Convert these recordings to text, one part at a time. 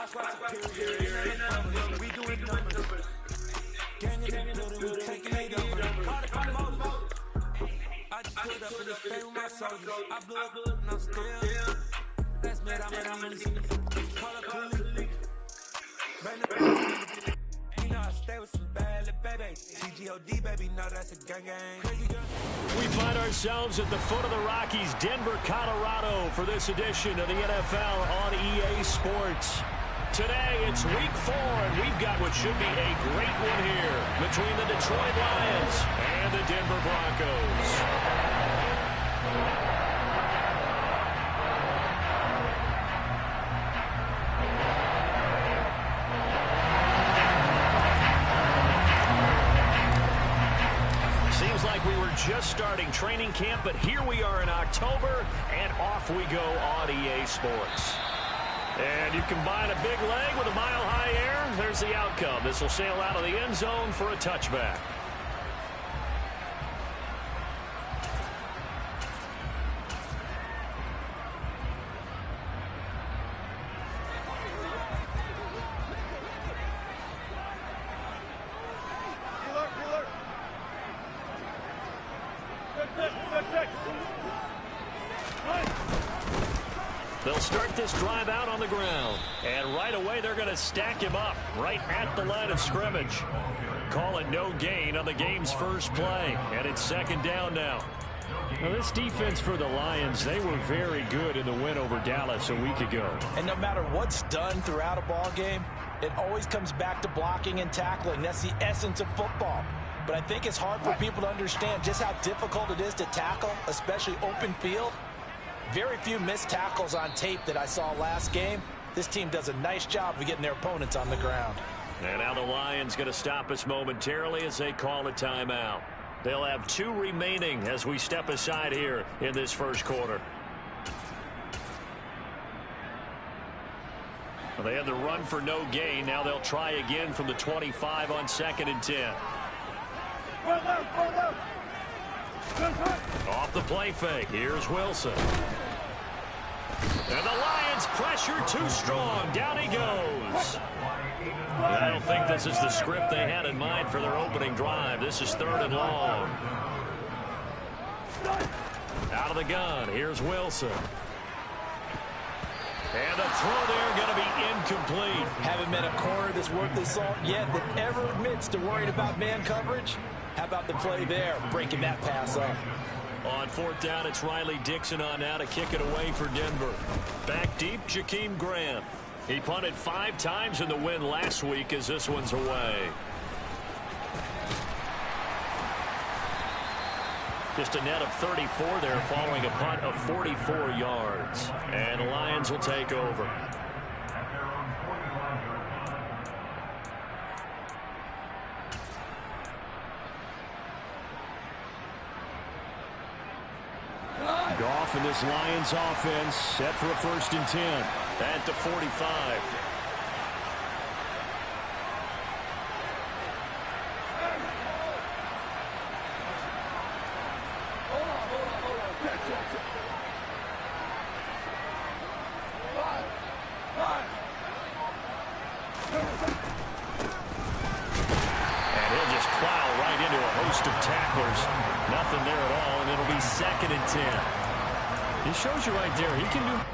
squad superior. We doing numbers. Gang in the building, we taking it over. Call it promoter. I just put up in the state with my soldiers. I blew up and I'm still. That's mad, I'm in the call up police. You know I stay with some bad little baby. CGOD, baby, no, that's a gang gang. Crazy gun. We find ourselves at the foot of the Rockies, Denver, Colorado, for this edition of the NFL on EA Sports. Today, it's week 4, and we've got what should be a great one here between the Detroit Lions and the Denver Broncos. Seems like we were just starting training camp, but here we are in October, and off we go on EA Sports. And you combine a big leg with a mile-high air, there's the outcome. This will sail out of the end zone for a touchback. They'll start this drive out on the ground. And right away, they're going to stack him up right at the line of scrimmage. Call it no gain on the game's first play. And it's second down now. Now, this defense for the Lions, they were very good in the win over Dallas a week ago. And no matter what's done throughout a ball game, it always comes back to blocking and tackling. That's the essence of football. But I think it's hard for people to understand just how difficult it is to tackle, especially open field. Very few missed tackles on tape that I saw last game. This team does a nice job of getting their opponents on the ground. And now the Lions going to stop us momentarily as they call a timeout. They'll have 2 remaining as we step aside here in this first quarter. Well, they had the run for no gain. Now they'll try again from the 25 on 2nd and 10. Off the play fake. Here's Wilson. And the Lions pressure too strong. Down he goes. I don't think this is the script they had in mind for their opening drive. This is 3rd and long. Out of the gun. Here's Wilson. And the throw there going to be incomplete. Haven't met a corner that's worth the salt yet that ever admits to worrying about man coverage. How about the play there, breaking that pass up? On 4th down, it's Riley Dixon on now to kick it away for Denver. Back deep, Jakeem Grant. He punted 5 times in the win last week as this one's away. Just a net of 34 there following a punt of 44 yards. And the Lions will take over. Goff and this Lions offense set for a 1st and 10 at the 45. And he'll just plow right into a host of tacklers. Nothing there at all, and it'll be 2nd and 10. He shows you right there. He can do...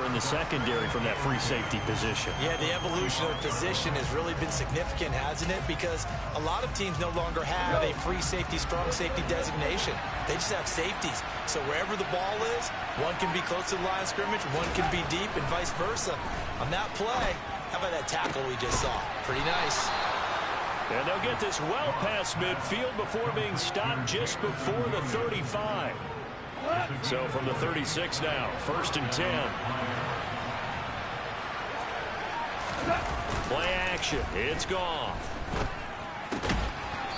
in the secondary from that free safety position. Yeah, the evolution of the position has really been significant, hasn't it? Because a lot of teams no longer have a free safety, strong safety designation. They just have safeties. So wherever the ball is, one can be close to the line of scrimmage, one can be deep, and vice versa. On that play, How about that tackle we just saw? Pretty nice. And they'll get this well past midfield before being stopped just before the 35. So from the 36 now, 1st and 10. Play action. It's gone.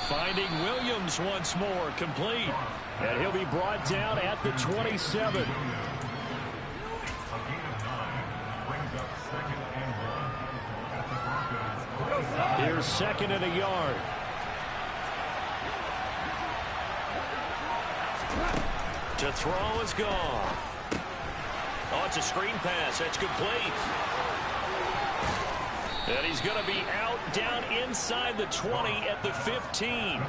Finding Williams once more, complete. And he'll be brought down at the 27. Here's 2nd and a yard. To throw is gone. Oh, it's a screen pass. That's complete. And he's going to be out down inside the 20 at the 15.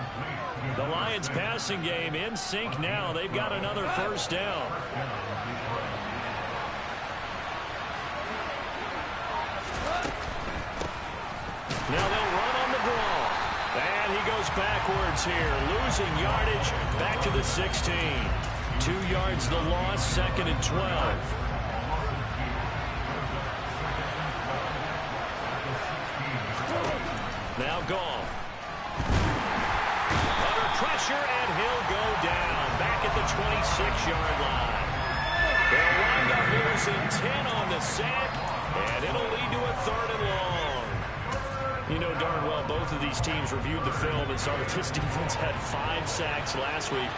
The Lions passing game in sync now. They've got another 1st down. Now they'll run on the draw. And he goes backwards here, losing yardage back to the 16. 2 yards the loss, 2nd and 12. Now gone. Under pressure, and he'll go down back at the 26-yard line. They'll wind up losing 10 on the sack, and it'll lead to a 3rd and long. You know darn well both of these teams reviewed the film and saw that this defense had 5 sacks last week.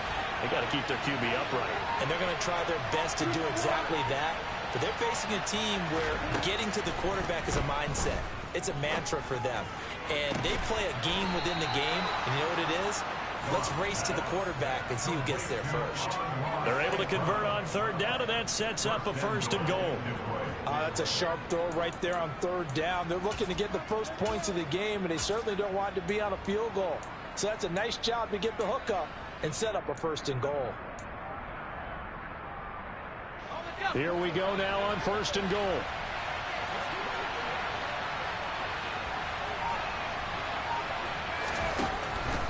They got to keep their QB upright. And they're going to try their best to do exactly that. But they're facing a team where getting to the quarterback is a mindset. It's a mantra for them. And they play a game within the game. And you know what it is? Let's race to the quarterback and see who gets there first. They're able to convert on 3rd down, and that sets up a 1st and goal. That's a sharp throw right there on 3rd down. They're looking to get the first points of the game, and they certainly don't want to be on a field goal. So that's a nice job to get the hook up and set up a 1st and goal. Here we go now on 1st and goal.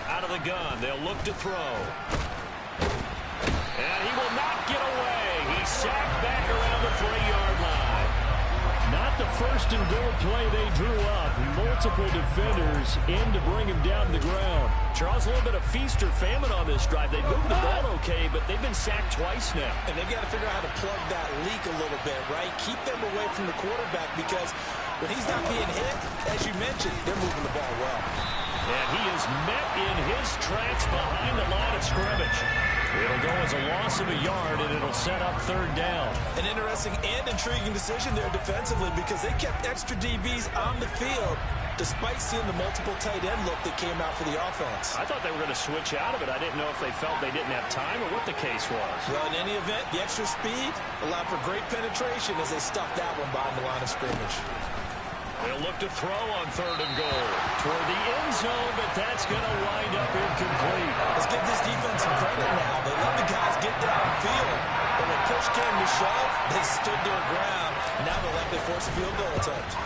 Out of the gun, they'll look to throw. And he will not get away. He's sacked back around the 3-yard line. Not the 1st and goal play they drew up. Multiple defenders in to bring him down to the ground. Charles, a little bit of feast or famine on this drive. They moved the ball okay, but they've been sacked twice now. And they've got to figure out how to plug that leak a little bit, right? Keep them away from the quarterback, because when he's not being hit, as you mentioned, they're moving the ball well. And he is met in his tracks behind the line of scrimmage. It'll go as a loss of a yard, and it'll set up 3rd down. An interesting and intriguing decision there defensively, because they kept extra DBs on the field despite seeing the multiple tight end look that came out for the offense. I thought they were going to switch out of it. I didn't know if they felt they didn't have time or what the case was. Well, in any event, the extra speed allowed for great penetration as they stuffed that one behind the line of scrimmage. They'll look to throw on 3rd and goal toward the end zone, but that's going to wind up incomplete. Let's give this defense some credit now. They let the guys get downfield, but when push came to shove, they stood their ground, and now they'll likely force a field goal attempt.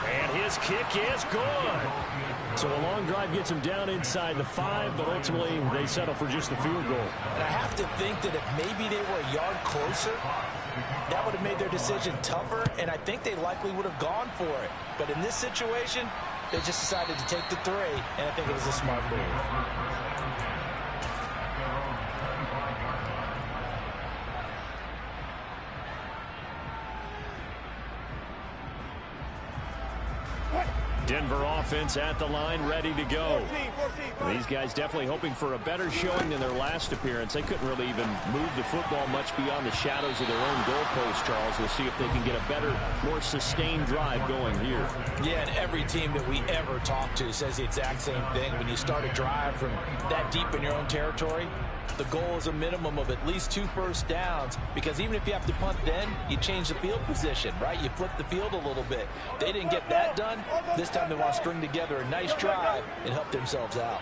And his kick is good. So a long drive gets them down inside the 5, but ultimately they settle for just the field goal. And I have to think that if maybe they were a yard closer, that would have made their decision tougher, and I think they likely would have gone for it. But in this situation, they just decided to take the 3, and I think it was a smart move. Denver offense at the line, ready to go. These guys definitely hoping for a better showing than their last appearance. They couldn't really even move the football much beyond the shadows of their own goalpost, Charles. We'll see if they can get a better, more sustained drive going here. Yeah, and every team that we ever talk to says the exact same thing. When you start a drive from that deep in your own territory, the goal is a minimum of at least 2 first downs, because even if you have to punt then, you change the field position, right? You flip the field a little bit. They didn't get that done. This time they want to string together a nice drive and help themselves out.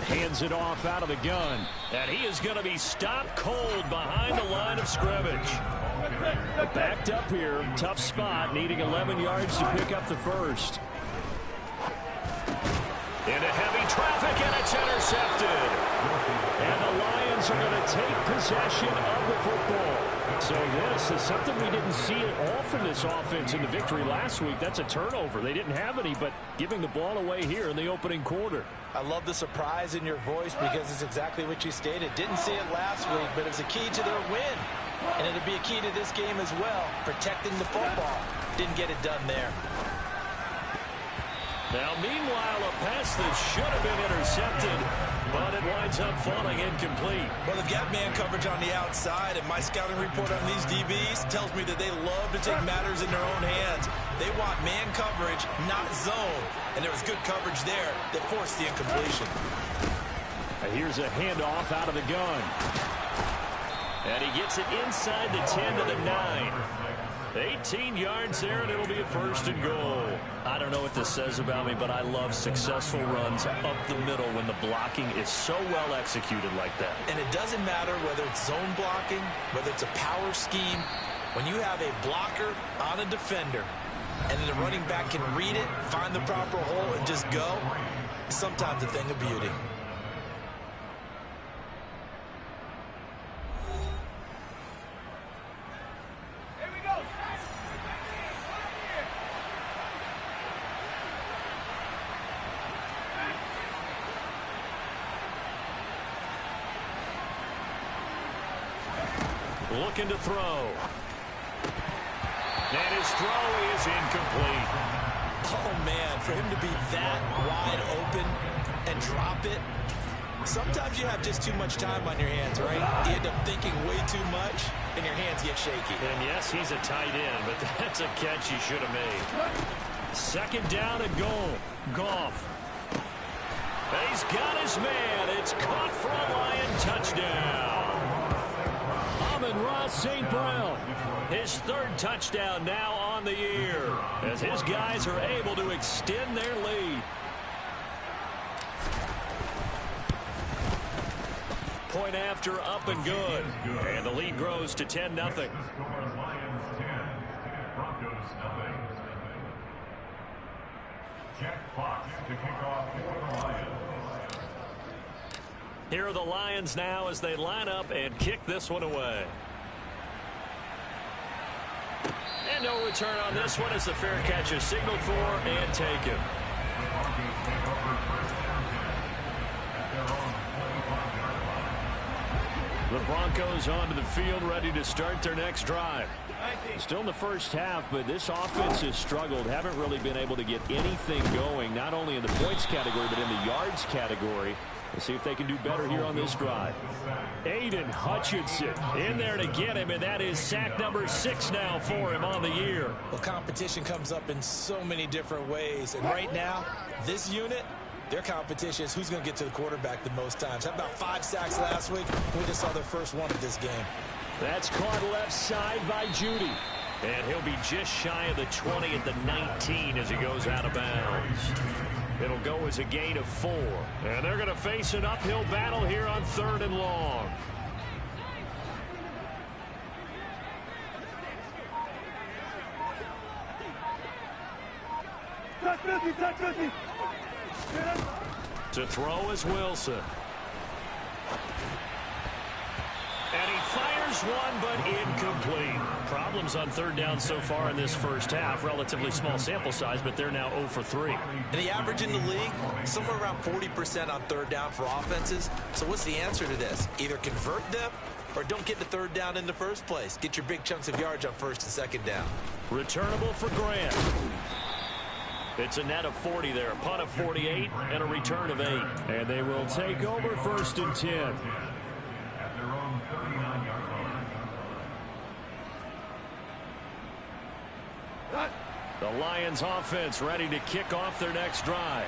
Hands it off out of the gun, and he is going to be stopped cold behind the line of scrimmage. Backed up here, tough spot, needing 11 yards to pick up the first. Into heavy traffic, and it's intercepted. And the Lions Lions are going to take possession of the football. So this is something we didn't see at all from this offense in the victory last week. That's a turnover. They didn't have any, but giving the ball away here in the opening quarter. I love the surprise in your voice because it's exactly what you stated. Didn't see it last week, but it's a key to their win. And it'll be a key to this game as well, protecting the football. Didn't get it done there. Now, meanwhile, a pass that should have been intercepted, but it winds up falling incomplete. Well, they've got man coverage on the outside, and my scouting report on these DBs tells me that they love to take matters in their own hands. They want man coverage, not zone. And there was good coverage there that forced the incompletion. Here's a handoff out of the gun. And he gets it inside the 10 to the 9. 18 yards there, and it'll be a 1st and goal. I don't know what this says about me, but I love successful runs up the middle when the blocking is so well executed like that. And it doesn't matter whether it's zone blocking, whether it's a power scheme. When you have a blocker on a defender, and then the running back can read it, find the proper hole, and just go, sometimes a thing of beauty. Looking to throw. And his throw is incomplete. Oh, man, for him to be that wide open and drop it. Sometimes you have just too much time on your hands, right? You end up thinking way too much, and your hands get shaky. And yes, he's a tight end, but that's a catch he should have made. 2nd down and goal. Goff. He's got his man. It's caught for a Lion touchdown. Ross St. Brown, his 3rd touchdown now on the year, as his guys are able to extend their lead. Point after, up and good. And the lead grows to 10-0. Here are the Lions now as they line up and kick this one away. And no return on this one as the fair catch is signaled for and taken. The Broncos onto the field, ready to start their next drive. Still in the first half, but this offense has struggled. Haven't really been able to get anything going, not only in the points category, but in the yards category. We'll see if they can do better here on this drive. Aiden Hutchinson in there to get him, and that is sack number 6 now for him on the year. Well, competition comes up in so many different ways, and right now, this unit, their competition is who's going to get to the quarterback the most times. Had about 5 sacks last week. We just saw their first one of this game. That's caught left side by Judy. And he'll be just shy of the 20 at the 19 as he goes out of bounds. It'll go as a gain of 4. And they're going to face an uphill battle here on 3rd and long. To throw is Wilson. And he fires one, but incomplete. Problems on 3rd down so far in this first half. Relatively small sample size, but they're now 0 for 3. And the average in the league, somewhere around 40% on 3rd down for offenses. So what's the answer to this? Either convert them or don't get the 3rd down in the first place. Get your big chunks of yards on 1st and 2nd down. Returnable for Grant. It's a net of 40 there. A punt of 48 and a return of 8. And they will take over 1st and 10. The Lions offense ready to kick off their next drive.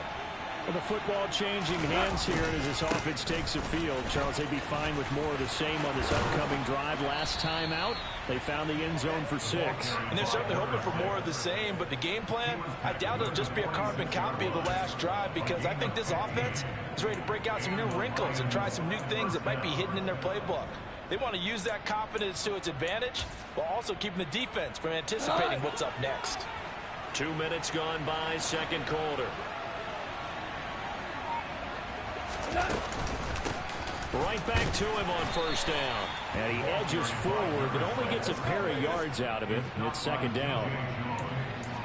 Well, the football changing hands here as this offense takes the field. Charles, they'd be fine with more of the same on this upcoming drive. Last time out, they found the end zone for 6. And they're certainly hoping for more of the same, but the game plan, I doubt it'll just be a carbon copy of the last drive, because I think this offense is ready to break out some new wrinkles and try some new things that might be hidden in their playbook. They want to use that confidence to its advantage while also keeping the defense from anticipating what's up next. 2 minutes gone by, 2nd quarter. Right back to him on first down. And he edges forward, but only gets a pair of yards out of it. And it's second down.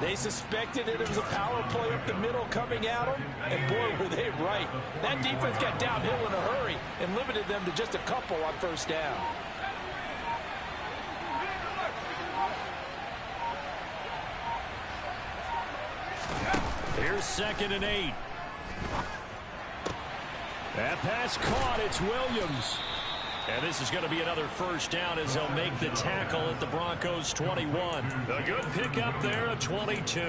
They suspected that it was a power play up the middle coming at them, and boy, were they right. That defense got downhill in a hurry and limited them to just a couple on first down. Here's 2nd and 8. That pass caught. It's Williams. And this is going to be another first down as they'll make the tackle at the Broncos 21. A good pickup there at 22.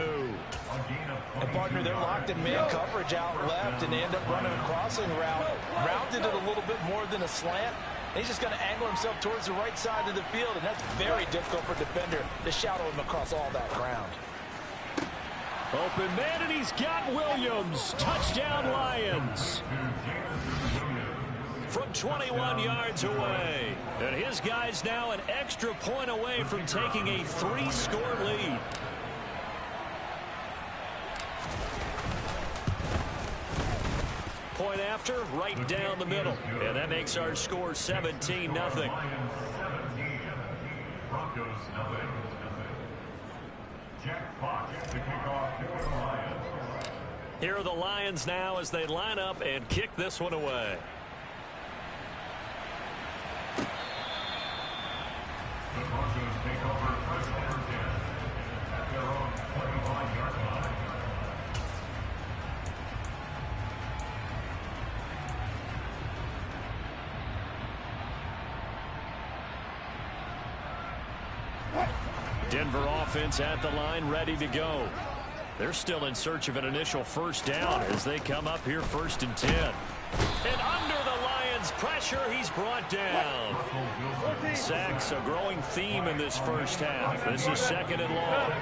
And partner, they're locked in man coverage out left, and they end up running a crossing route. Rounded it a little bit more than a slant. He's just going to angle himself towards the right side of the field, and that's very difficult for a defender to shadow him across all that ground. Open man, and he's got Williams. Touchdown, Lions. From 21 yards away. And his guy's now an extra point away from taking a 3-score lead. Point after, right down the middle. And that makes our score 17-0. Broncos nothing. Jack Fox to kick off for the Lions. Here are the Lions now as they line up and kick this one away. The Broncos take over first and 10 at their own 25-yard line. Denver offense at the line, ready to go. They're still in search of an initial first down as they come up here 1st and 10. And under the Lions' pressure, he's brought down. Sacks, a growing theme in this first half. This is 2nd and long.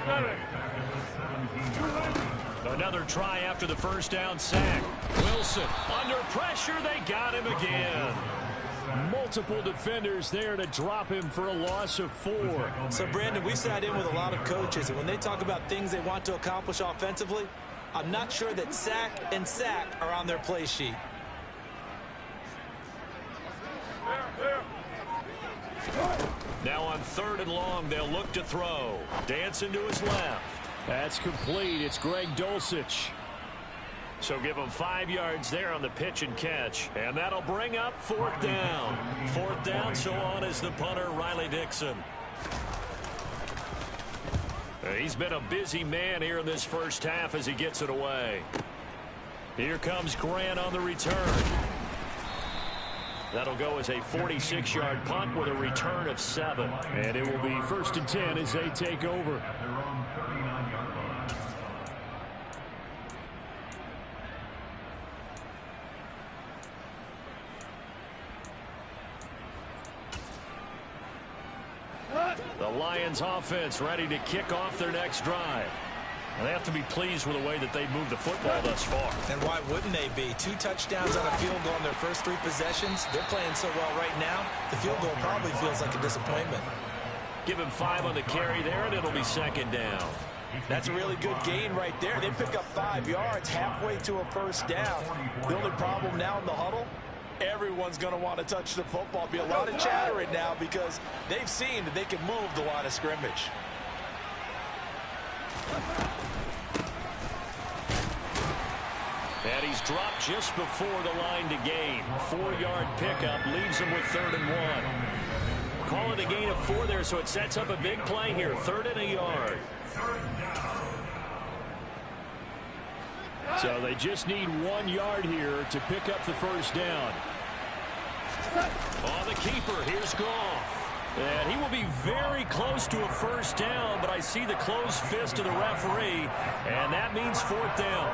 Another try after the first down sack. Wilson under pressure. They got him again. Multiple defenders there to drop him for a loss of 4. So, Brandon, we sat in with a lot of coaches, and when they talk about things they want to accomplish offensively, I'm not sure that sack and sack are on their play sheet. Now on 3rd and long, they'll look to throw. Dancing to his left. That's complete. It's Greg Dulcich. So give him 5 yards there on the pitch and catch. And that'll bring up 4th down. 4th down, so on is the punter, Riley Dixon. He's been a busy man here in this first half as he gets it away. Here comes Grant on the return. That'll go as a 46-yard punt with a return of 7. And it will be 1st and 10 as they take over. At their own 39-yard line. The Lions offense ready to kick off their next drive. And they have to be pleased with the way that they've moved the football thus far. And why wouldn't they be? 2 touchdowns on a field goal in their first 3 possessions. They're playing so well right now, the field goal probably feels like a disappointment. Give him 5 on the carry there, and it'll be 2nd down. That's a really good gain right there. They pick up 5 yards halfway to a first down. The only problem now in the huddle, everyone's going to want to touch the football. Be a lot of chattering now because they've seen that they can move the line of scrimmage. And he's dropped just before the line to gain. 4-yard pickup leaves him with 3rd and 1. Call it a gain of 4 there, so it sets up a big play here. 3rd and a yard. So they just need 1 yard here to pick up the first down. On the keeper, here's Goff. And he will be very close to a first down, but I see the closed fist of the referee, and that means 4th down.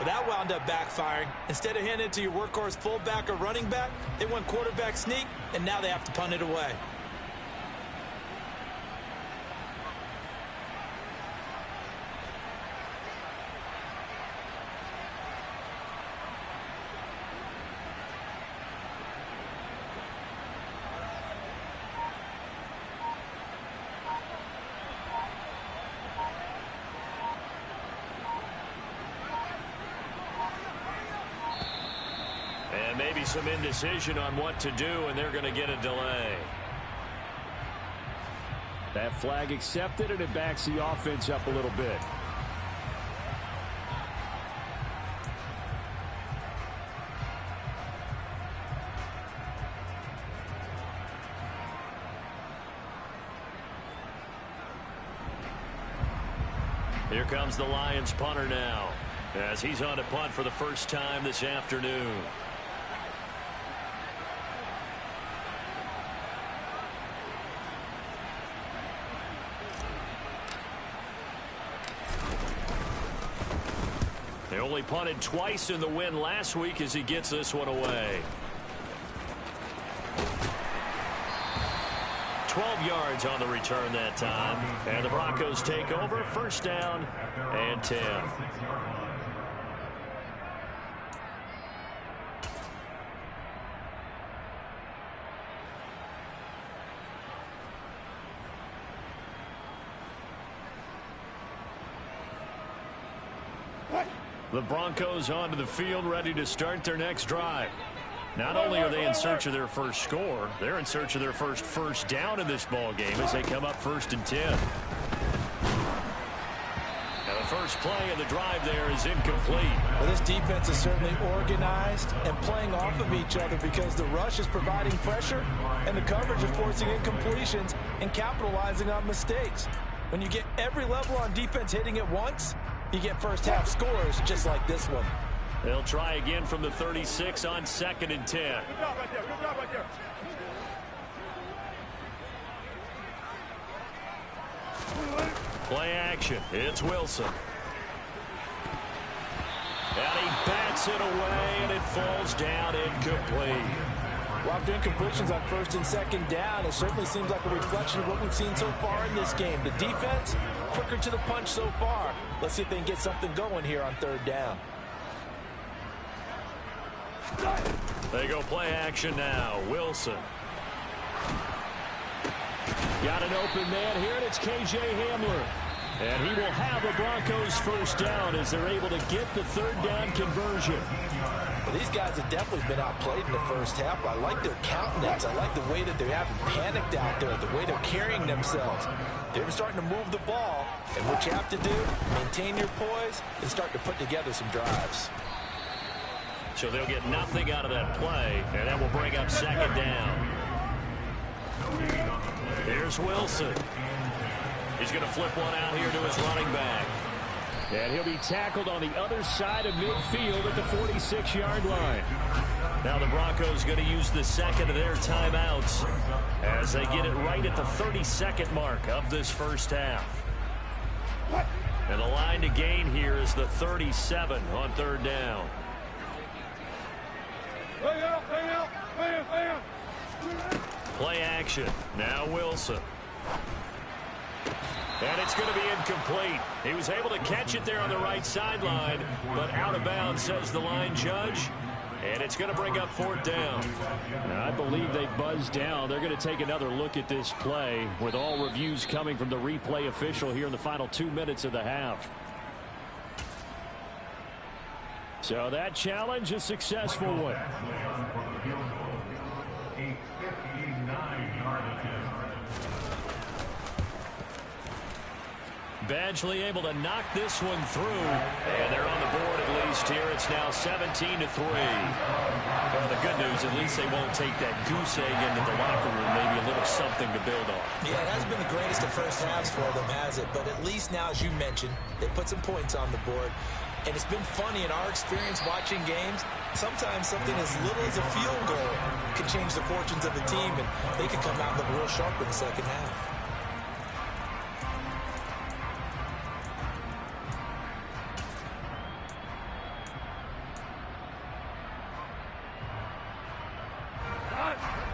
But that wound up backfiring. Instead of handing it to your workhorse fullback or running back, they went quarterback sneak, and now they have to punt it away. And maybe some indecision on what to do, and they're going to get a delay. That flag accepted, and it backs the offense up a little bit. Here comes the Lions punter now, as he's on to punt for the first time this afternoon. They only punted twice in the win last week as he gets this one away. 12 yards on the return that time. And the Broncos take over. First down and 10. The Broncos onto the field, ready to start their next drive. Not only are they in search of their first score, they're in search of their first down in this ball game as they come up 1st and 10. Now the first play of the drive there is incomplete. Well, this defense is certainly organized and playing off of each other because the rush is providing pressure and the coverage is forcing incompletions and capitalizing on mistakes. When you get every level on defense hitting at once, you get first half scores just like this one. They'll try again from the 36 on 2nd and 10. Good job right there. Good job right there. Play action. It's Wilson. And he bats it away, and it falls down incomplete. Well, after incompletions on 1st and 2nd down, it certainly seems like a reflection of what we've seen so far in this game. The defense, quicker to the punch so far. Let's see if they can get something going here on 3rd down. They go play action now. Wilson. Got an open man here, and it's K.J. Hamler. And he will have the Broncos first down as they're able to get the 3rd down conversion. Well, these guys have definitely been outplayed in the first half. I like their countenance. I like the way that they haven't panicked out there, the way they're carrying themselves. They're starting to move the ball, and what you have to do, maintain your poise and start to put together some drives. So they'll get nothing out of that play, and that will bring up 2nd down. Here's Wilson. He's going to flip one out here to his running back. And he'll be tackled on the other side of midfield at the 46-yard line. Now the Broncos going to use the second of their timeouts as they get it right at the 32nd mark of this first half. And the line to gain here is the 37 on 3rd down. Play action. Now Wilson. And it's going to be incomplete. He was able to catch it there on the right sideline, but out of bounds, says the line judge. And it's going to bring up 4th down. I believe they buzzed down. They're going to take another look at this play with all reviews coming from the replay official here in the final 2 minutes of the half. So that challenge, a successful one. Badgley able to knock this one through, and they're on the board at least here. It's now 17-3. Well, the good news, at least they won't take that goose egg into the locker room. Maybe a little something to build on. Yeah, it hasn't been the greatest of first halves for them, has it? But at least now, as you mentioned, they put some points on the board. And it's been funny in our experience watching games. Sometimes something as little as a field goal can change the fortunes of a team, and they could come out and look real sharp in the second half.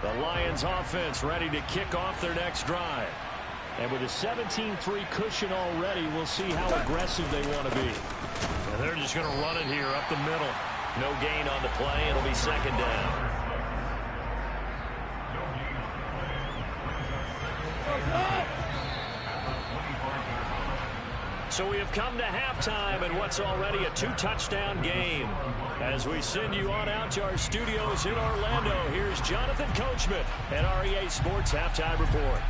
The Lions offense ready to kick off their next drive. And with a 17-3 cushion already, we'll see how aggressive they want to be. And they're just going to run it here up the middle. No gain on the play. It'll be 2nd down. So we have come to halftime in what's already a 2-touchdown game. As we send you on out to our studios in Orlando, here's Jonathan Coachman at REA Sports Halftime Report.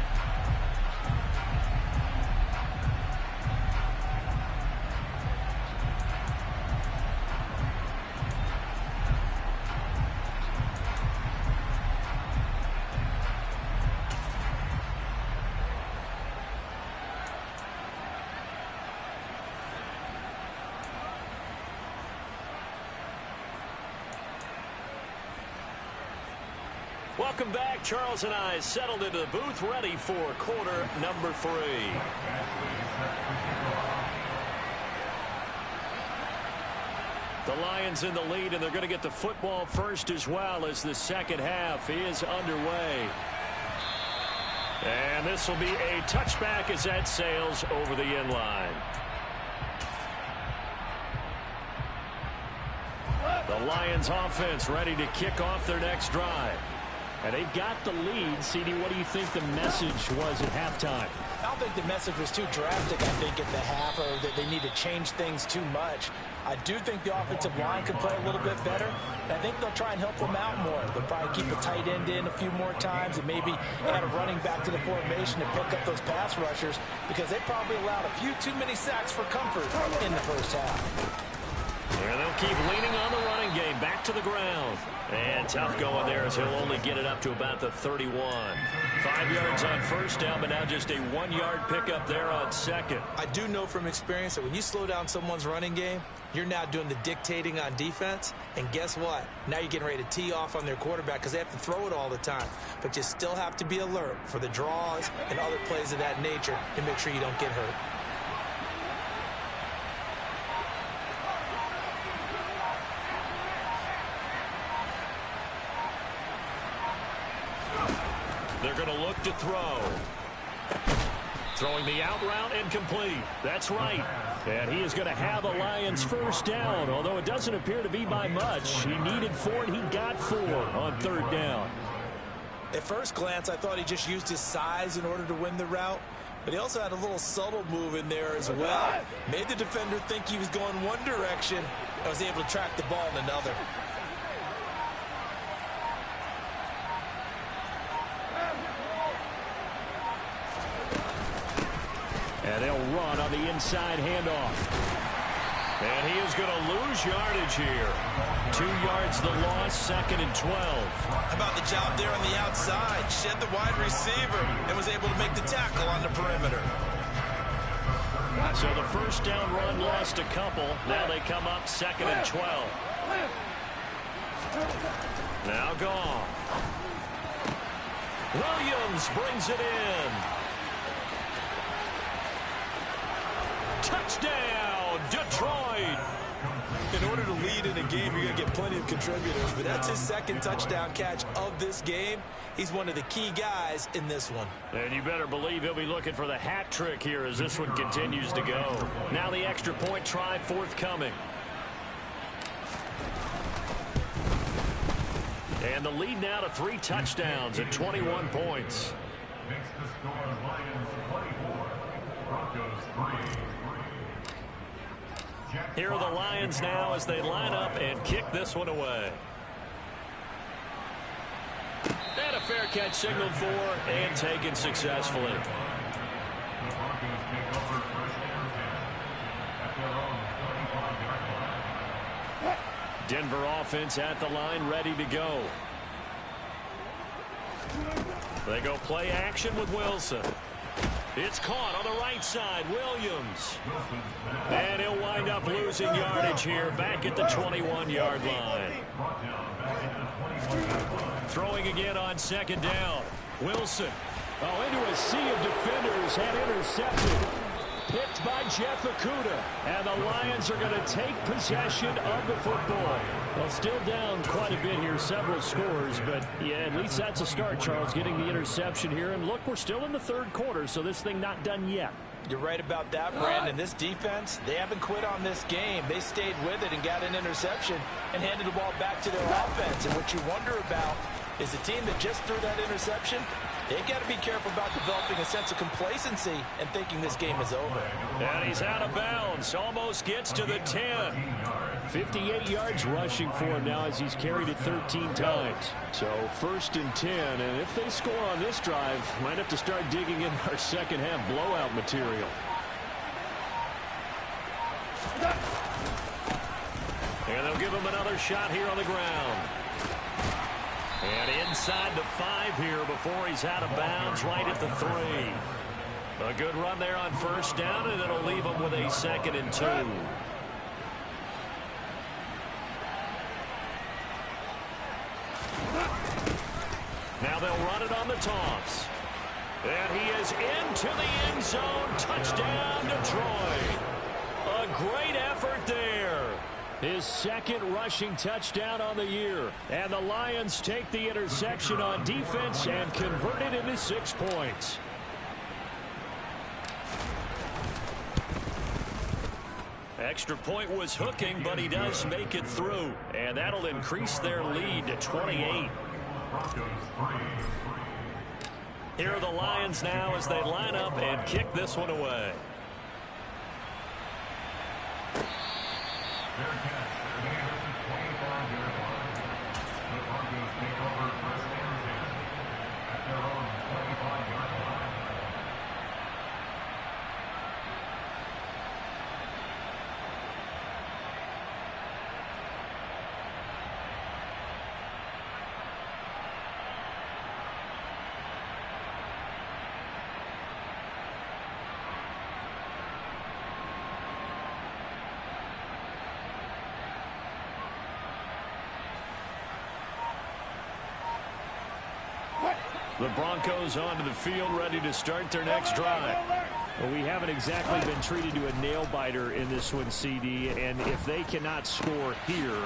Welcome back. Charles and I settled into the booth, ready for quarter number 3. The Lions in the lead, and they're going to get the football first as well as the second half is underway. And this will be a touchback as that sails over the end line. The Lions offense ready to kick off their next drive. And they've got the lead. CD, what do you think the message was at halftime? I don't think the message was too drastic, I think, at the half, or that they need to change things too much. I do think the offensive line can play a little bit better. And I think they'll try and help them out more. They'll probably keep a tight end in a few more times and maybe add a running back to the formation to pick up those pass rushers, because they probably allowed a few too many sacks for comfort in the first half. And they'll keep leaning on the running game. Back to the ground. And tough going there as he'll only get it up to about the 31. 5 yards on first down, but now just a 1-yard pickup there on second. I do know from experience that when you slow down someone's running game, you're now doing the dictating on defense. And guess what? Now you're getting ready to tee off on their quarterback because they have to throw it all the time. But you still have to be alert for the draws and other plays of that nature to make sure you don't get hurt. They're going to look to throw. Throwing the out route incomplete. That's right. And he is going to have a Lions first down, although it doesn't appear to be by much. He needed 4, and he got 4 on third down. At first glance, I thought he just used his size in order to win the route. But he also had a little subtle move in there as well. Made the defender think he was going one direction and was able to track the ball in another. And they'll run on the inside handoff. And he is going to lose yardage here. 2 yards the loss, 2nd and 12. How about the job there on the outside? Shed the wide receiver and was able to make the tackle on the perimeter. So the first down run lost a couple. Now they come up 2nd and 12. Now gone. Williams brings it in. Touchdown, Detroit. In order to lead in a game, you're going to get plenty of contributors, but that's his second touchdown catch of this game. He's one of the key guys in this one. And you better believe he'll be looking for the hat trick here as this one continues to go. Now the extra point try forthcoming. And the lead now to 3 touchdowns at 21 points. Makes the score Lions 24, Broncos 3. Here are the Lions now as they line up and kick this one away. And a fair catch signaled for and taken successfully. The Broncos take over first and 10 at their own 25-yard line. Denver offense at the line, ready to go. They go play action with Wilson. It's caught on the right side. Williams. And he'll wind up losing yardage here back at the 21-yard line. Throwing again on 2nd down. Wilson. Oh, into a sea of defenders, had intercepted. Picked by Jeff Okudah. And the Lions are going to take possession of the football. Well, still down quite a bit here, several scores, but yeah, at least that's a start, Charles, getting the interception here. And look, we're still in the 3rd quarter, so this thing not done yet. You're right about that, Brandon. This defense, they haven't quit on this game. They stayed with it and got an interception and handed the ball back to their offense. And what you wonder about is the team that just threw that interception, They got to be careful about developing a sense of complacency and thinking this game is over. And he's out of bounds. Almost gets to the 10. 58 yards rushing for him now as he's carried it 13 times. So 1st and 10. And if they score on this drive, might have to start digging in our second half blowout material. And they'll give him another shot here on the ground. And inside the 5 here before he's out of bounds, right at the 3. A good run there on 1st down, and it'll leave him with a 2nd and 2. Now they'll run it on the toss. And he is into the end zone. Touchdown, Detroit. A great effort there. His 2nd rushing touchdown on the year. And the Lions take the interception on defense and convert it into 6 points. Extra point was hooking, but he does make it through. And that'll increase their lead to 28. Here are the Lions now as they line up and kick this one away. The Broncos onto the field, ready to start their next drive. Well, we haven't exactly been treated to a nail-biter in this one, CD, and if they cannot score here,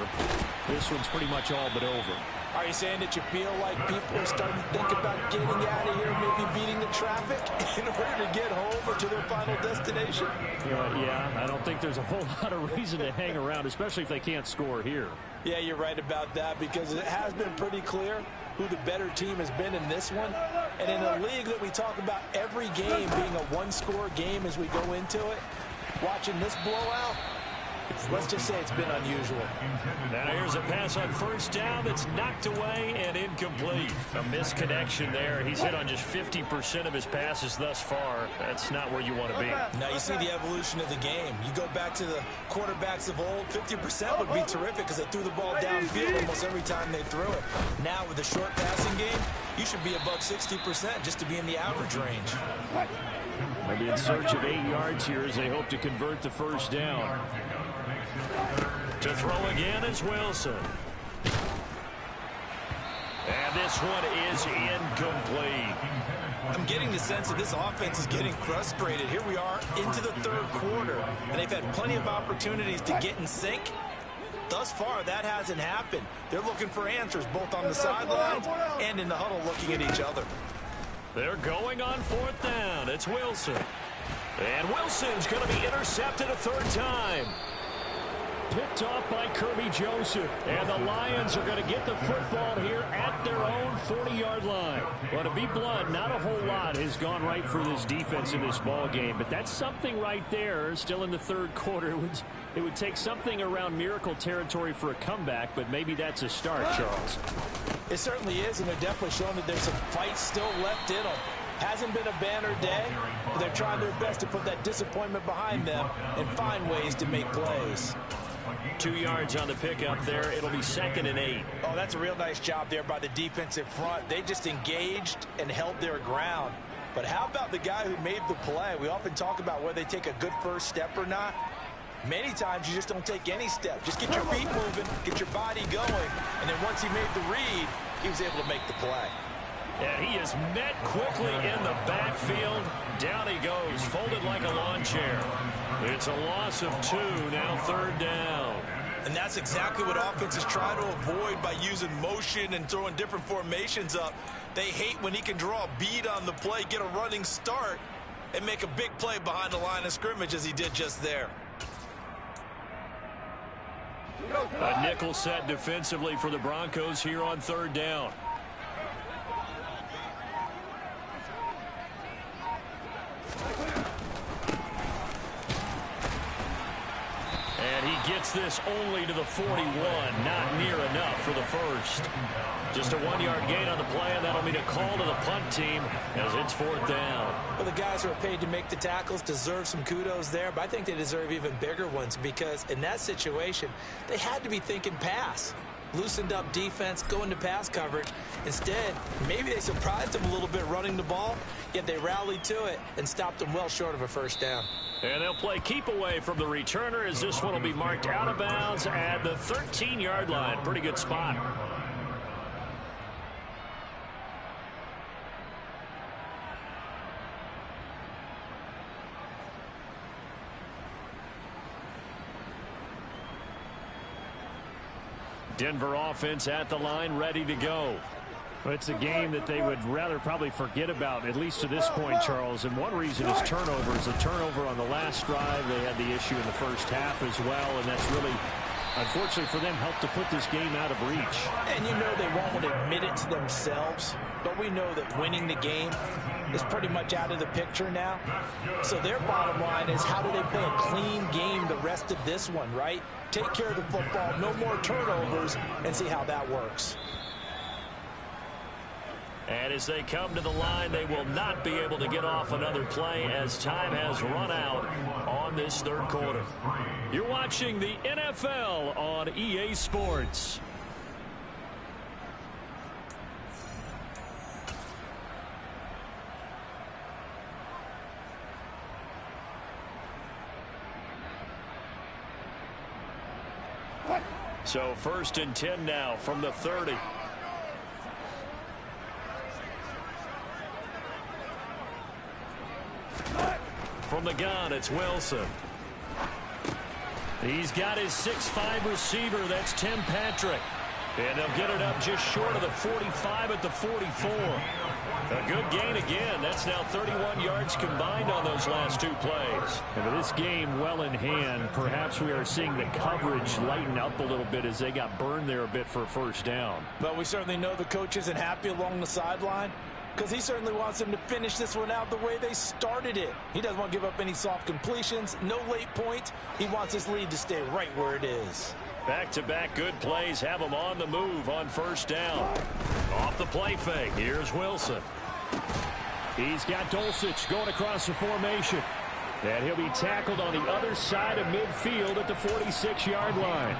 this one's pretty much all but over. Are you saying that you feel like people are starting to think about getting out of here, maybe beating the traffic in order to get home or to their final destination? Yeah, I don't think there's a whole lot of reason to hang around, especially if they can't score here. Yeah, you're right about that because it has been pretty clear who the better team has been in this one. And in a league that we talk about every game being a one-score game as we go into it, watching this blowout, let's just say it's been unusual. Now here's a pass on 1st down that's knocked away and incomplete. A misconnection there. He's hit on just 50% of his passes thus far. That's not where you want to be. Now you see the evolution of the game. You go back to the quarterbacks of old, 50% would be terrific because they threw the ball downfield almost every time they threw it. Now with the short passing game, you should be above 60% just to be in the average range. Maybe in search of 8 yards here as they hope to convert the 1st down. To throw again is Wilson. And this one is incomplete. I'm getting the sense that this offense is getting frustrated. Here we are into the 3rd quarter, and they've had plenty of opportunities to get in sync. Thus far, that hasn't happened. They're looking for answers both on the sidelines and in the huddle looking at each other. They're going on 4th down. It's Wilson. And Wilson's going to be intercepted a 3rd time. Picked off by Kirby Joseph. And the Lions are going to get the football here at their own 40-yard line. Well, to be blunt, not a whole lot has gone right for this defense in this ball game. But that's something right there. Still in the 3rd quarter. It would take something around miracle territory for a comeback, but maybe that's a start, Charles. It certainly is, and they're definitely showing that there's some fight still left in them. Hasn't been a banner day, but they're trying their best to put that disappointment behind them and find ways to make plays. 2 yards on the pickup there. It'll be 2nd and 8. Oh, that's a real nice job there by the defensive front. They just engaged and held their ground. But how about the guy who made the play? We often talk about whether they take a good first step or not. Many times you just don't take any step. Just get your feet moving, get your body going, and then once he made the read, he was able to make the play. And he is met quickly in the backfield. Down he goes, folded like a lawn chair. It's a loss of 2, now 3rd down. And that's exactly what offenses try to avoid by using motion and throwing different formations up. They hate when he can draw a bead on the play, get a running start, and make a big play behind the line of scrimmage as he did just there. A nickel set defensively for the Broncos here on 3rd down. gets this only to the 41. Not near enough for the first. Just a 1-yard gain on the play, and that'll mean a call to the punt team as it's 4th down. Well, the guys who are paid to make the tackles deserve some kudos there, but I think they deserve even bigger ones because in that situation, they had to be thinking pass. Loosened up defense, going to pass coverage. Instead, maybe they surprised them a little bit running the ball, yet they rallied to it and stopped them well short of a first down. And they'll play keep away from the returner as this one will be marked out of bounds at the 13-yard line. Pretty good spot. Denver offense at the line, ready to go. Well, it's a game that they would rather probably forget about, at least to this point, Charles. And one reason is turnovers. A turnover on the last drive. They had the issue in the first half as well, and that's really, unfortunately for them, helped to put this game out of reach. And you know they won't admit it to themselves, but we know that winning the game is pretty much out of the picture now. So their bottom line is, how do they play a clean game the rest of this one, right? Take care of the football, no more turnovers, and see how that works. And as they come to the line, they will not be able to get off another play as time has run out on this third quarter. You're watching the NFL on EA Sports. So 1st and 10 now from the 30. From the gun, it's Wilson. He's got his 6'5" receiver. That's Tim Patrick. And they'll get it up just short of the 45 at the 44. A good gain again. That's now 31 yards combined on those last two plays. And with this game well in hand, perhaps we are seeing the coverage lighten up a little bit as they got burned there a bit for a first down. But we certainly know the coach isn't happy along the sideline, because he certainly wants them to finish this one out the way they started it. He doesn't want to give up any soft completions, no late points. He wants his lead to stay right where it is. Back-to-back good plays have him on the move on first down. Off the play fake, here's Wilson. He's got Dulcich going across the formation. And he'll be tackled on the other side of midfield at the 46-yard line.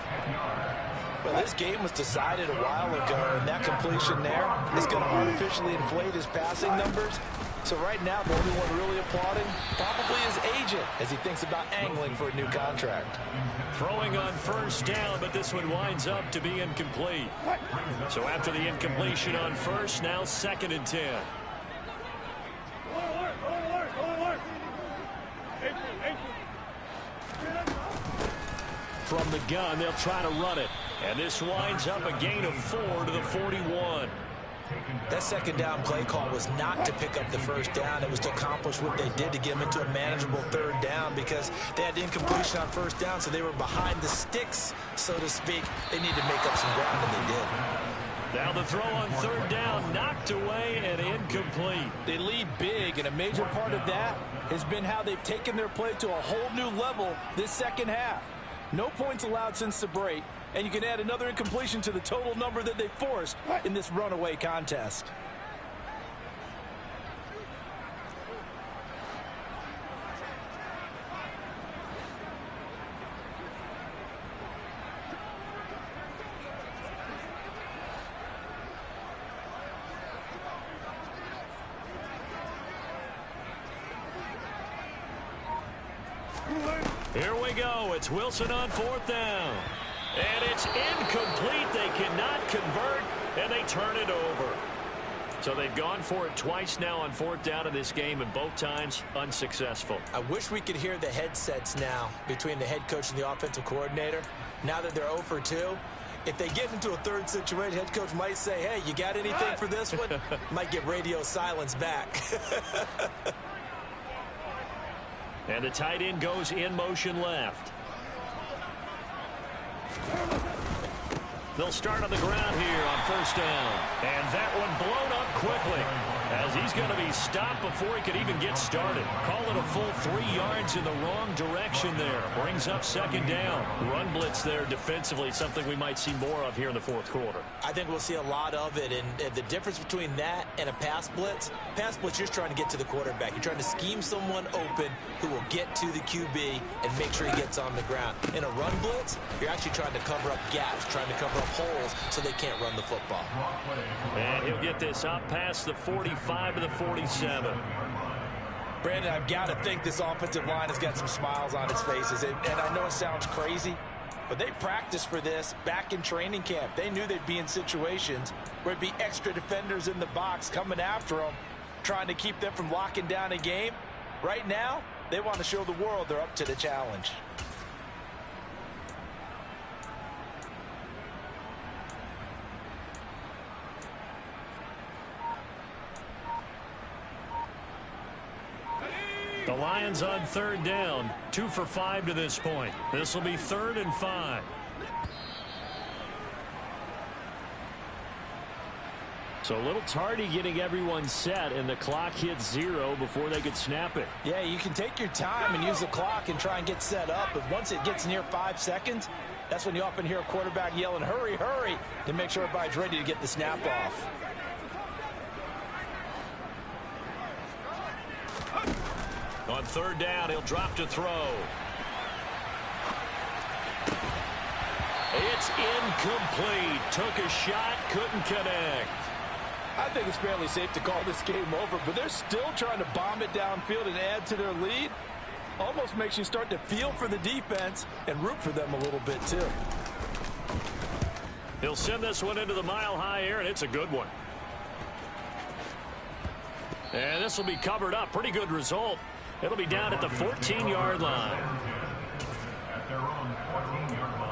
Well, this game was decided a while ago, and that completion there is going to artificially inflate his passing numbers. So right now, the only one really applauding probably his agent as he thinks about angling for a new contract. Throwing on first down, but this one winds up to be incomplete. So after the incompletion on first, now 2nd and 10. From the gun, they'll try to run it. And this winds up a gain of 4 to the 41. That 2nd down play call was not to pick up the first down. It was to accomplish what they did to get them into a manageable 3rd down, because they had incompletion on first down, so they were behind the sticks, so to speak. They needed to make up some ground, and they did. Now the throw on 3rd down, knocked away and incomplete. They lead big, and a major part of that has been how they've taken their play to a whole new level this second half. No points allowed since the break, and you can add another incompletion to the total number that they forced in this runaway contest. Here we go. It's Wilson on 4th down. And it's incomplete. They cannot convert, and they turn it over. So they've gone for it twice now on 4th down in this game, and both times unsuccessful. I wish we could hear the headsets now between the head coach and the offensive coordinator. Now that they're 0 for 2, if they get into a 3rd situation, head coach might say, hey, you got anything for this one? Might get radio silence back. And the tight end goes in motion left. They'll start on the ground here on first down. And that one blown up quickly. as he's going to be stopped before he could even get started. Call it a full 3 yards in the wrong direction there. Brings up second down. Run blitz there defensively, something we might see more of here in the fourth quarter. I think we'll see a lot of it, and the difference between that and a pass blitz, you're trying to get to the quarterback. You're trying to scheme someone open who will get to the QB and make sure he gets on the ground. In a run blitz, you're actually trying to cover up gaps, trying to cover up holes so they can't run the football. And he'll get this up past the 45 to the 47. Brandon, I've got to think this offensive line has got some smiles on its faces. And I know it sounds crazy, but they practiced for this back in training camp. They knew they'd be in situations where it'd be extra defenders in the box coming after them, trying to keep them from locking down a game. Right now, they want to show the world they're up to the challenge. The Lions on third down, 2 for 5 to this point. This will be 3rd and 5. So a little tardy getting everyone set, and the clock hits 0 before they could snap it. Yeah, you can take your time and use the clock and try and get set up, but once it gets near 5 seconds, that's when you often hear a quarterback yelling, hurry, hurry, to make sure everybody's ready to get the snap off. On third down, he'll drop to throw. It's incomplete. Took a shot, couldn't connect. I think it's fairly safe to call this game over, but they're still trying to bomb it downfield and add to their lead. Almost makes you start to feel for the defense and root for them a little bit, too. He'll send this one into the mile-high air, and it's a good one. And this will be covered up. Pretty good result. It'll be down at the 14-yard line. At their own 14-yard line.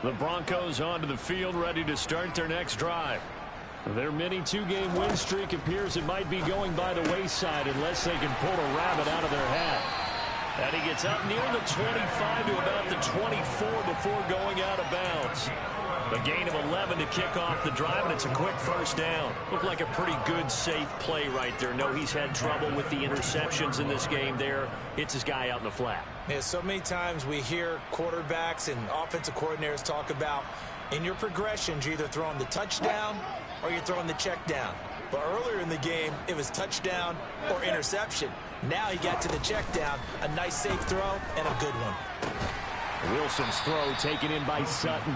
The Broncos onto the field, ready to start their next drive. Their mini 2-game win streak appears it might be going by the wayside unless they can pull a rabbit out of their hat. And he gets up near the 25 to about the 24 before going out of bounds. A gain of 11 to kick off the drive, and it's a quick first down. Looked like a pretty good, safe play right there. No, he's had trouble with the interceptions in this game there. Hits his guy out in the flat. Yeah, so many times we hear quarterbacks and offensive coordinators talk about in your progressions, you're either throwing the touchdown or you're throwing the check down. But earlier in the game, it was touchdown or interception. Now he got to the check down, a nice safe throw, and a good one. Wilson's throw taken in by Sutton.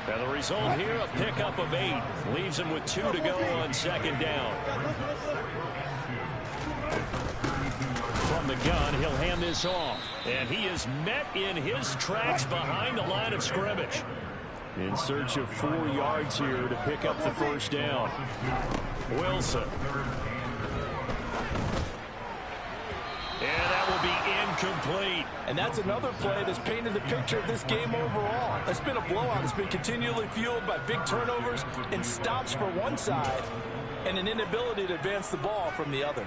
And the result here, a pickup of 8. Leaves him with 2 to go on second down. From the gun, he'll hand this off. And he is met in his tracks behind the line of scrimmage. In search of 4 yards here to pick up the first down. Wilson. And that will be incomplete. And that's another play that's painted the picture of this game overall. It's been a blowout. It's been continually fueled by big turnovers and stops for one side and an inability to advance the ball from the other.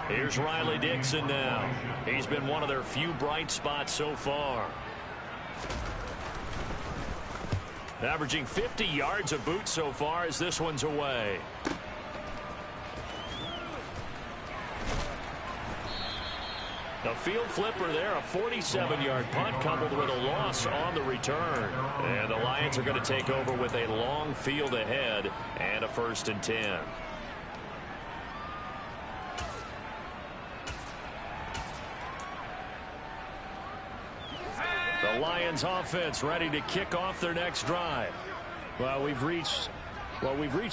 Here's Riley Dixon now. He's been one of their few bright spots so far. Averaging 50 yards a boot so far as this one's away. A field flipper there, a 47-yard punt coupled with a loss on the return. And the Lions are going to take over with a long field ahead and a 1st and 10. The Lions offense ready to kick off their next drive. Well, we've reached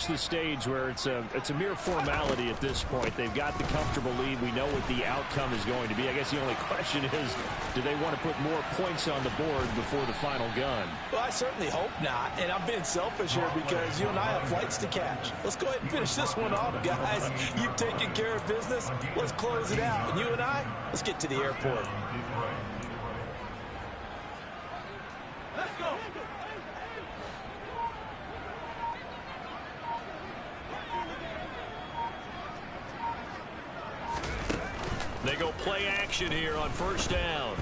the stage where it's a mere formality at this point. They've got the comfortable lead. We know what the outcome is going to be. I guess the only question is, do they want to put more points on the board before the final gun? Well, I certainly hope not. And I'm being selfish here because you and I have flights to catch. Let's go ahead and finish this one off, guys. You've taken care of business. Let's close it out. And you and I, let's get to the airport. Let's go. They go play action here on first down.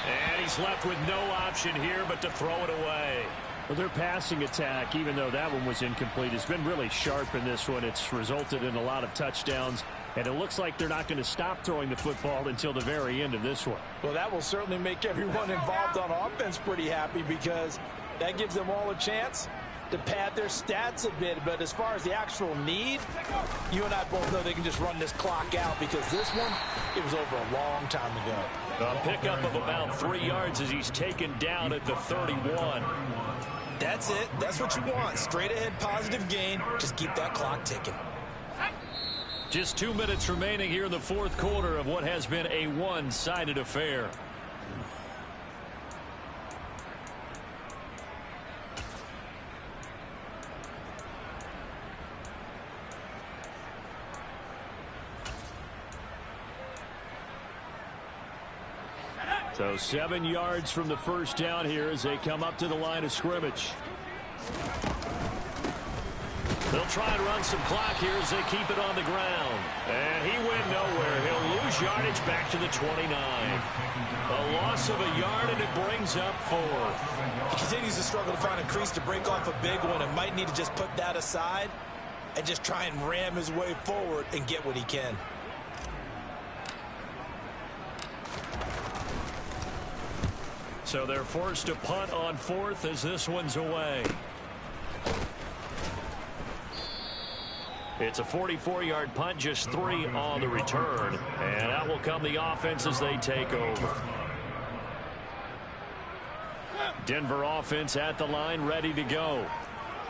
And he's left with no option here but to throw it away. Well, their passing attack, even though that one was incomplete, has been really sharp in this one. It's resulted in a lot of touchdowns, and it looks like they're not going to stop throwing the football until the very end of this one. Well, that will certainly make everyone involved on offense pretty happy because that gives them all a chance to pad their stats a bit. But as far as the actual need, you and I both know they can just run this clock out because this one, it was over a long time ago. A pickup of about 3 yards as he's taken down at the 31. That's it. That's what you want. Straight ahead positive gain. Just keep that clock ticking. Just 2 minutes remaining here in the fourth quarter of what has been a one-sided affair. So 7 yards from the first down here as they come up to the line of scrimmage. They'll try and run some clock here as they keep it on the ground. And he went nowhere. He'll lose yardage back to the 29. A loss of a yard, and it brings up fourth. He continues to struggle to find a crease to break off a big one and might need to just put that aside and just try and ram his way forward and get what he can. So they're forced to punt on fourth as this one's away. It's a 44-yard punt, just 3 on the return. And out will come the offense as they take over. Denver offense at the line, ready to go.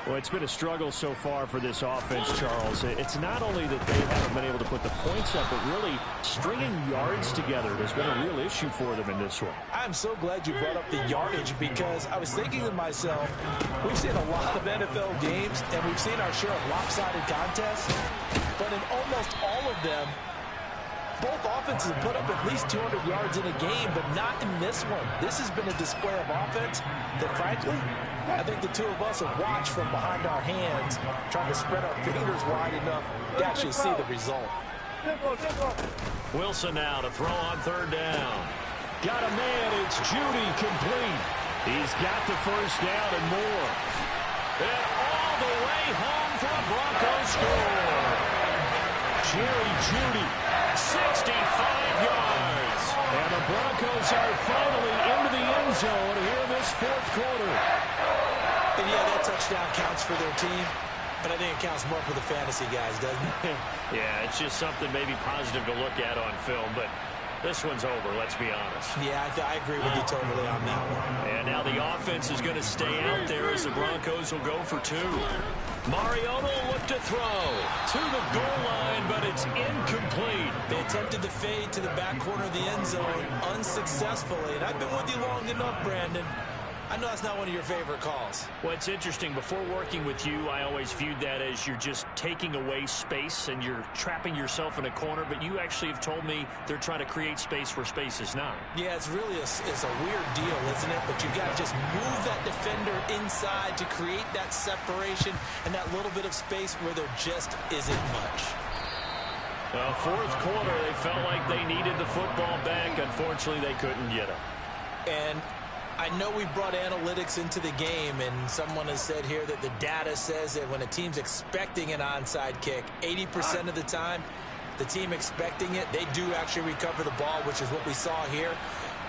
Well, it's been a struggle so far for this offense, Charles. It's not only that they haven't been able to put the points up, but really stringing yards together has been a real issue for them in this one. I'm so glad you brought up the yardage because I was thinking to myself, we've seen a lot of NFL games and we've seen our share of lopsided contests, but in almost all of them, both offenses have put up at least 200 yards in a game, but not in this one. This has been a display of offense that, frankly, I think the two of us have watched from behind our hands, trying to spread our fingers wide enough to actually see the result. Wilson now to throw on third down. Got a man, it's Judy, complete. He's got the first down and more. And all the way home for a Broncos score. Jerry Judy, 65 yards. And the Broncos are finally into the end zone here in this fourth quarter. And yeah, that touchdown counts for their team, but I think it counts more for the fantasy guys, doesn't it? Yeah, it's just something maybe positive to look at on film, but this one's over, let's be honest. Yeah, I agree with you totally on that one. And now the offense is going to stay out there as the Broncos will go for 2. Mariota will look to throw to the goal line, but it's incomplete. They attempted to fade to the back corner of the end zone unsuccessfully. And I've been with you long enough, Brandon. I know that's not one of your favorite calls. Well, it's interesting. Before working with you, I always viewed that as you're just taking away space and you're trapping yourself in a corner. But you actually have told me they're trying to create space where space is not. Yeah, it's really it's a weird deal, isn't it? But you've got to just move that defender inside to create that separation and that little bit of space where there just isn't much. Well, fourth quarter, they felt like they needed the football back. Unfortunately, they couldn't get it. And I know we brought analytics into the game, and someone has said here that the data says that when a team's expecting an onside kick, 80% of the time, the team expecting it, they do actually recover the ball, which is what we saw here.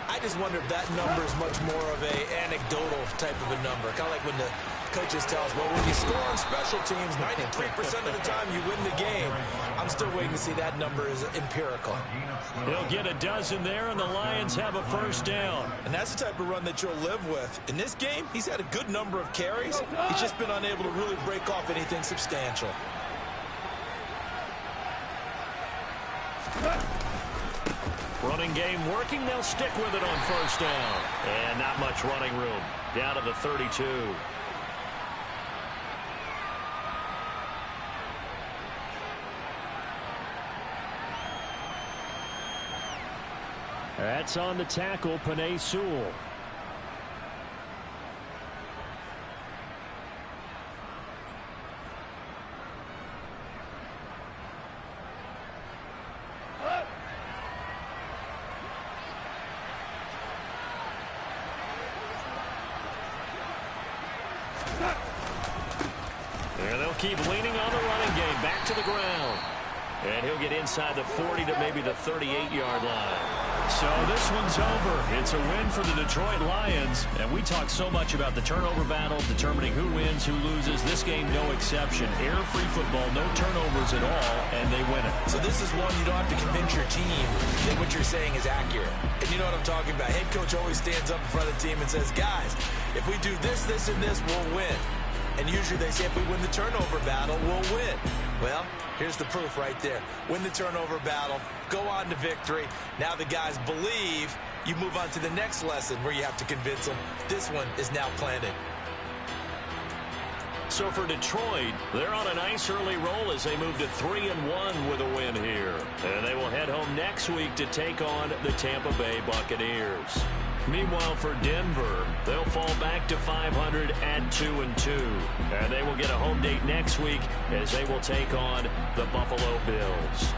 I just wonder if that number is much more of an anecdotal type of a number. Kind of like when the coaches tell us, well, when you score on special teams, 93% of the time you win the game. I'm still waiting to see that number is empirical. They'll get a dozen there, and the Lions have a first down. And that's the type of run that you'll live with. In this game, he's had a good number of carries. He's just been unable to really break off anything substantial. Running game working. They'll stick with it on first down. And not much running room. Down to the 32. That's on the tackle, Penei Sewell. And they'll keep leaning on the running game. Back to the ground. And he'll get inside the 40 to maybe the 38-yard line. So this one's over. It's a win for the Detroit Lions. And we talk so much about the turnover battle, determining who wins, who loses. This game, no exception. Error-free football, no turnovers at all, and they win it. So this is one you don't have to convince your team that what you're saying is accurate. And you know what I'm talking about. Head coach always stands up in front of the team and says, guys, if we do this, this, and this, we'll win. And usually they say if we win the turnover battle, we'll win. Well, here's the proof right there. Win the turnover battle, go on to victory. Now the guys believe. You move on to the next lesson where you have to convince them. This one is now planted. So for Detroit, they're on a nice early roll as they move to 3-1 with a win here. And they will head home next week to take on the Tampa Bay Buccaneers. Meanwhile, for Denver, they'll fall back to 500 at 2-2. And they will get a home date next week as they will take on the Buffalo Bills.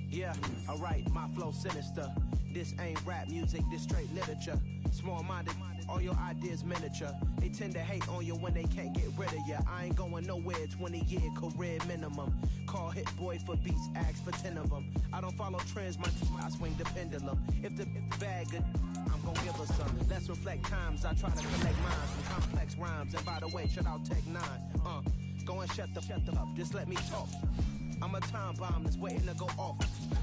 Yeah, alright, my flow sinister. This ain't rap music, this straight literature. Small-minded, all your ideas miniature. They tend to hate on you when they can't get rid of you. I ain't going nowhere, 20-year career minimum. Call Hit Boy for beats, ask for 10 of them. I don't follow trends, I swing the pendulum. If the bag good, I'm gonna give her some. Let's reflect times, I try to collect minds from complex rhymes. And by the way, shout out Tech 9. Go and shut the up, just let me talk. I'm a time bomb that's waiting to go off.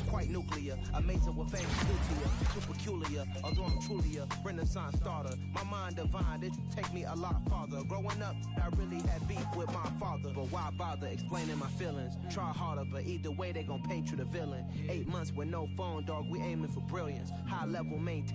Quite nuclear, amazing what fame do to you. Too peculiar, although I'm truly a renaissance starter. My mind divine, it take me a lot farther. Growing up, I really had beef with my father. But why bother explaining my feelings? Try harder, but either way they gon' paint you the villain. 8 months with no phone, dog, we aiming for brilliance. High level maintain.